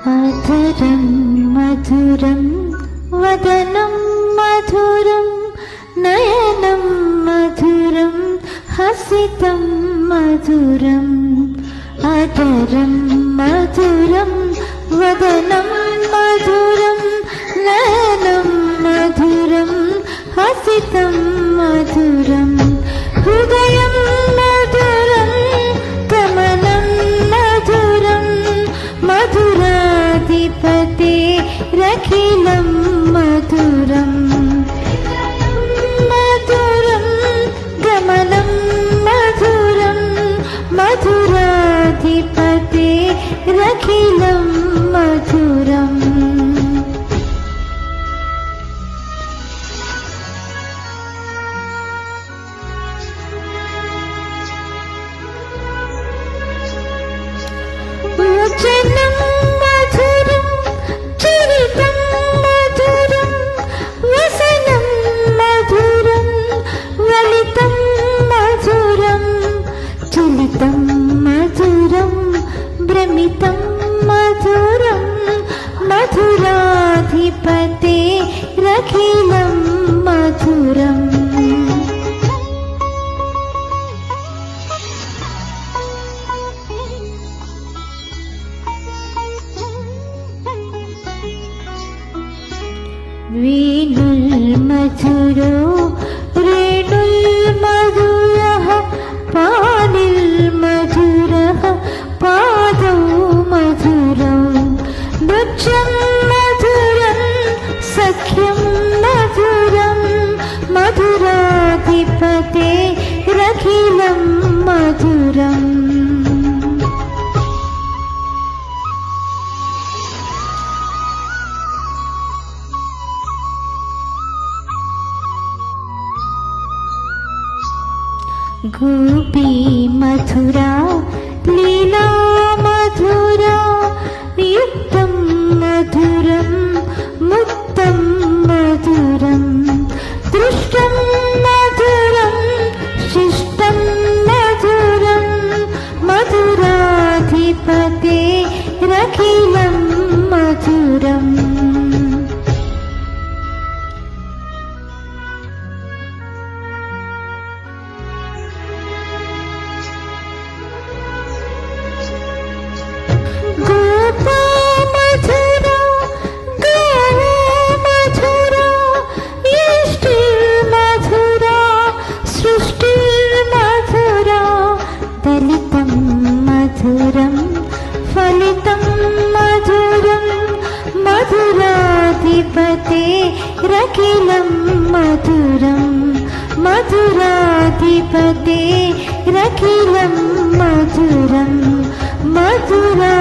अधरं मधुरं वदनं मधुरं नयनं मधुरं हसितं मधुरम् अधरं मधुरं वदनं मधुरं नयनं मधुरं हसितं मधुरं हृदयं मधुरं गमनं मधुरं मधुराधिपतेरखिलं मधुरं मधुरं गमनं मधुरं मधुराधिपतेरखिलं मधुरम् वचनं मधुरं चरितं मधुरं वसनं मधुरं वलितं मधुरं चलितं मधुरं भ्रमितं मधुरं मधुराधिपतेरखिलं मधुरम् वेणुर्मधुरो रेणुर्मधुरः पाणिर्मधुरः पादौ मधुरौ वृक्षं मधुरं सख्यं मधुरं मधुराधिपतेरखिलं मधुरम् गोपी मधुरा लीला मधुरा युक्तं मधुरं मुक्तं मधुरं दृष्टं मधुरं शिष्टं मधुरं मधुराधिपतेरखिलं मधुरम् मधुरं फलितं मधुरं मधुराधिपतेरखिलं मधुरं मधुराधिपतेरखिलं मधुरं मधुरा